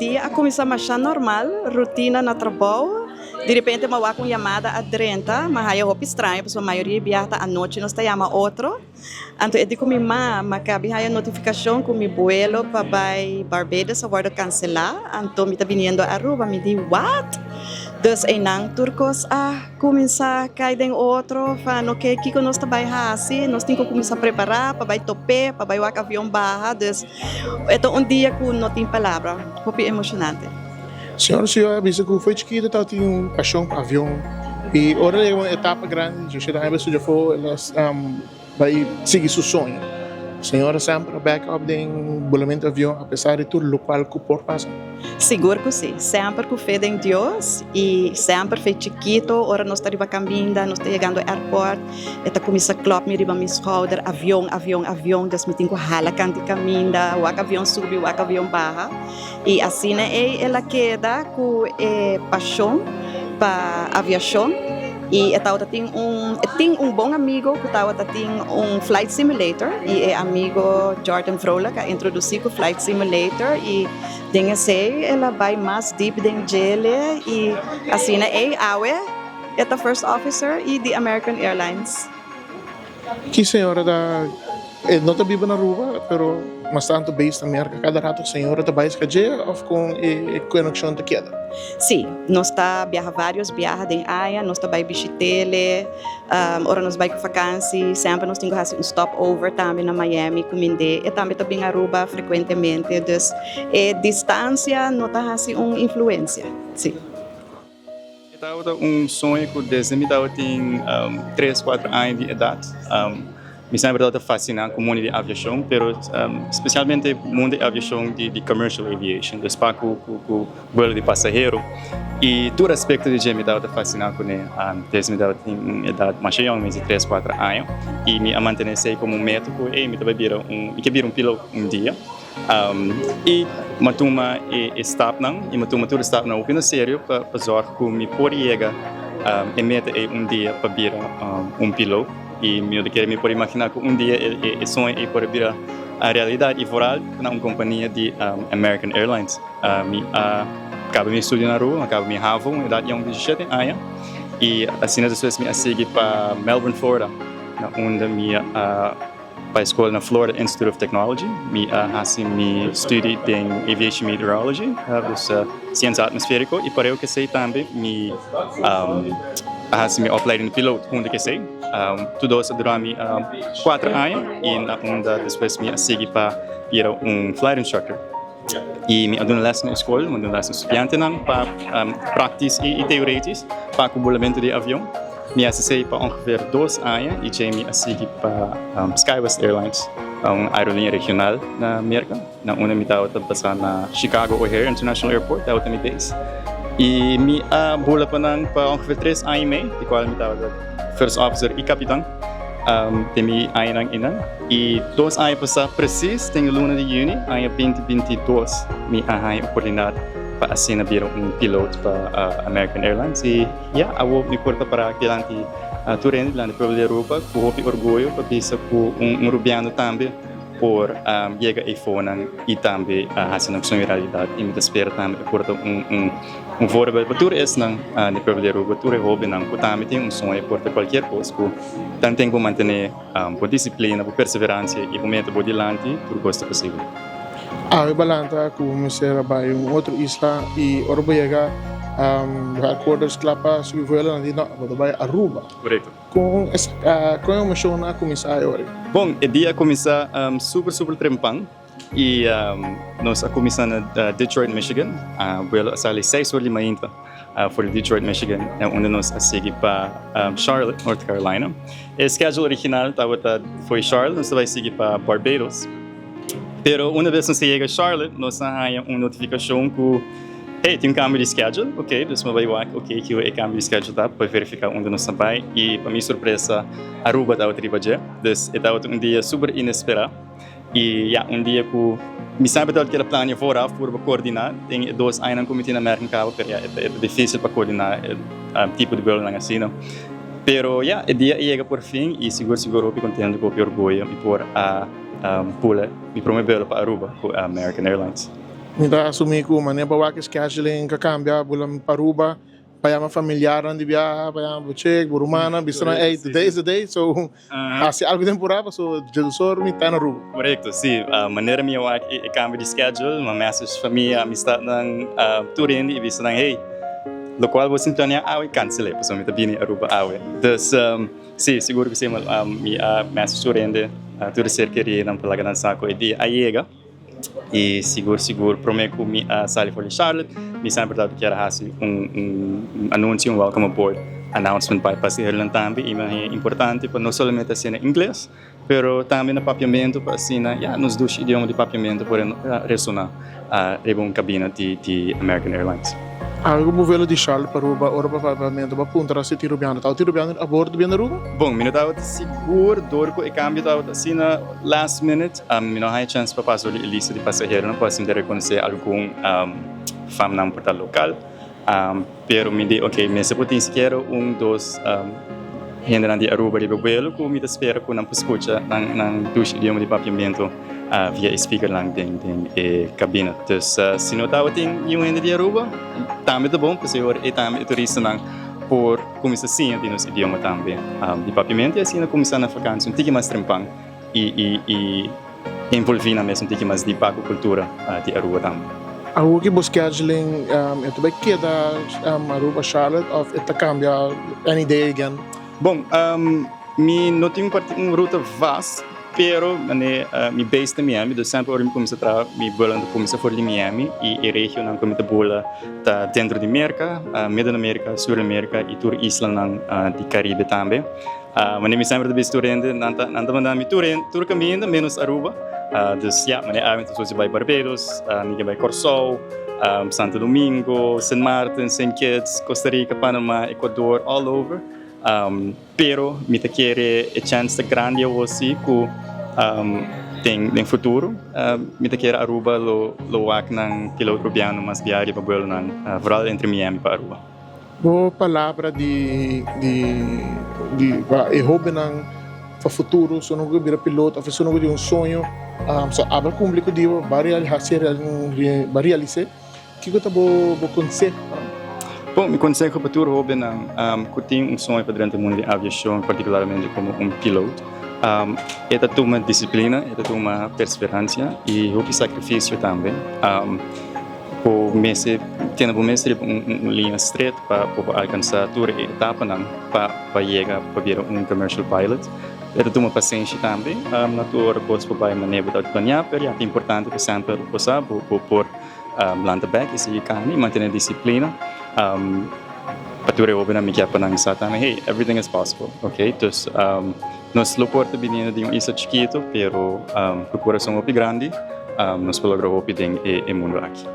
dia a começar a marchar normal, rotina na trabalho. De repente, eu vou com chamada a 30, mas aí eu vou estranho, porque a maioria viaja à noite, nós chama outro. Então, eu digo com minha mãe, que havia a notificação com meu vuelo para Barbados, eu vou cancelar. Então, me está vindo a Aruba, me diz, what? Dus nang turcos começar a cair em outro, falando que nós estamos assim, nós temos que começar a preparar para vai tope, para vai o avião barra. Dus então dia que não tem palavra, foi emocionante. Senhora, visto que foi chiquita, tá tinha paixão para avião e agora é uma etapa grande, já está já foi, elas vai seguir seu sonho. Senhora sempre backup em bolamento de avião, apesar de tudo o qual que por passa. Sigur que sim, sempre com fé em Deus e sempre foi chiquito, ora nós estamos caminhando, nós estamos chegando ao aeroporto, e começa a clap me riba minha shoulder, avião, das me tenho que ralar canto caminho, o avião sube, o avião barra, e assim ela queda com paixão para aviação. E eu tenho bom amigo que tem flight simulator e amigo Jordan Frola que introduziu o flight simulator e tem ela vai mais deep dentro dele e assim é first officer e the American Airlines. Que senhora não está viva na rua, pero mas tanto based na América cada rato senhora está bem escadeia ou com conexão de queda. Sim, nós está vários viagens em Aia, nós está vai visitele, ora nós vai com vacância, sempre nós temos que fazer stopover também na Miami, cominde, e também bem Aruba frequentemente, dus distância não está fazendo uma influência, sim. Eu sonho que desde que eu tinha 3, 4 anos de idade. Me sempre está fascinado com o mundo de aviação, mas especialmente o mundo de aviação de commercial aviation, do com o vuelo de passageiro. E todo aspecto de me está fascinado com ele. Desde que eu tinha idade mais jovem, de 3, 4 anos, e me manter como médico e me queria virar piloto dia. E uma turma stop não, e uma turma toda stop não, o sério para zorgar que me por yega meta dia para virar piloto. E eu queria me pode imaginar que dia é sonho e pode virar a realidade e voar na uma companhia de American Airlines. Acabo me estudando na rua, acabo me havon, idade de 17 anos, e assim depois me segui para Melbourne, Florida, onde me para a escola na Florida Institute of Technology, assim me estudei em aviation meteorology, ciência atmosférica, e para eu que sei também me assim me opleiding piloto, onde que sei, tudo isso durante 4 anos e onde depois me segui para virar flight instructor. E me dou lesson na escola, me dou lesson estudante para práticas e teorias para o volamento de avião. Me assistei para ongeveer 2 anos e já me segui para Skywest Airlines, uma aerolinha regional na América, onde me estava passando na Chicago O'Hare International Airport, da outra base. E me bola para ongeveer 3 anos e meio, de qual me estava first officer e capitão. Temi anos e 2 anos passar preciso, tenho luna de junho, ano 2022, me arranhei a oportunidade para assinar piloto para American Airlines e eu vou me portar para diante Turene, diante do Europa, com orgulho, para pensar com rubiano também por yega e fona e também assim não são realidade e me espera também portar voo para tudo isso não de problema para tudo hobby não que também tem sonho portar qualquer coisa que tanto tem que manter por disciplina por perseverança e por meta por diante por gosto possível. Eu balanta como será para outra isla e orbo yega headquarters clapa se vuelo na vai Aruba. Correto. Com a missão na começar agora. Bom, o dia começa super trempang e nós começamos na Detroit, Michigan. Vuelo sale 6:50 for Detroit, Michigan, onde nós seguimos para Charlotte, North Carolina. O schedule original foi Charlotte, nós vai seguir para Barbados. Pero uma vez que nós chega a Charlotte, nós temos uma notificação que hey, tem câmbio de schedule, ok, então eu vou ok, que o câmbio de schedule tá para verificar onde nós estamos e para minha surpresa, Aruba estava tribaje, então estava dia super inesperado e dia que me sempre estava aquele plano fora para coordenar, tem 2 anos como tinha na American Airlines, é difícil para coordenar tipo de voo assim, não. Pero o dia chega por fim e seguro eu contente com orgulho e por pula e promovê-lo para Aruba com a American Airlines. Minta assumir que mania bawa que scheduling kakambia bulan paruba payama familiaran di biyahe, payama check, burumana, bisna hey, today is the day, so assim algo temporário, so jedusor mi tá na rua. Correto, sim. A maneira minha é cambio de schedule, uma message família, amistad ng turin, e visto ng hey, lo qual você planeia awe cancele, porque me tabini aruba awe. Dus sim, seguro que sim, mi message turende, tudo ser querer não pelaga na saco e a yega. E seguro prometo mi sali for Charlotte, mi sempre dado que era assim anúncio welcome aboard announcement para passageiro também e é importante para não somente assim em inglês, pero também no papiamento para assim nos dois idiomas de papiamento para ressonar a cabina de American Airlines. Algo vuelo de Charlotte para Aruba, ora para papiamento, para punta se tirubiano, tá tirubiano a bordo bem na Aruba? Bom, mi tava seguro, dorco e cambio tava assim na last minute, mi não há chance para passar a lista de passageiros, não posso ainda reconhecer algum fam na portal local, pero me di, ok, me se pode sequer dos gente de Aruba de vuelo, que me espera que não escuta nang dos idiomas de papiamento via speaker lang din cabina. Dus se não tava tem gente de Aruba, também tá bom, porque agora é também turista nang por começar assim de nos idioma também de papiamento e assim começar na vacância um tique mais trempang e envolver na mesmo tique mais de paco cultura de Aruba também. Algo que busca scheduling, ito ba queda Aruba Charlotte of ita cambia any day again? Bom, mi não tenho uma ruta vasta, pero mi base na Miami, do sempre ora mi começa a trabalhar, mi volando começa fora de Miami e região não começa a bola tá dentro de América, Medio América, Sul América e tour isla não de Caribe também. Mas mi sempre de turende, nanta mandar mi tour caminho menos Aruba, dus ja, mas avento so vai Barbados, mi vai Corsol, Santo Domingo, San Martin, Saint Kitts, Costa Rica, Panama, Ecuador, all over. Pero mi te quiere a chance grande aussi que tem futuro mi te quiere Aruba lo wak ng piloto rubiano mas diário para vuelo ng vooral entre Miami para Aruba. Boa palavra de hobby ng para futuro, so não vira piloto, se não vira sonho, so abra público de realizar, que eu bo conselho. Bom, mi consejo para tudo hobby que tem sonho para dentro do mundo de aviação, particularmente como piloto. É uma disciplina, é uma perseverança e hobby sacrifício também. Por mês tem uma linha estreita para alcançar toda a etapa para chegar para virar commercial pilot. É uma paciência também. Na tua posso para maneira de planear, mas é importante que sempre possa por land back e se manter disciplina. Pature hobby na mikia pa nang sa tama, hey, everything is possible, okay? Dus nos loporta binina de isa chiquito, pero procura som hopi grande, nos palagra hopi ding e mundo aqui.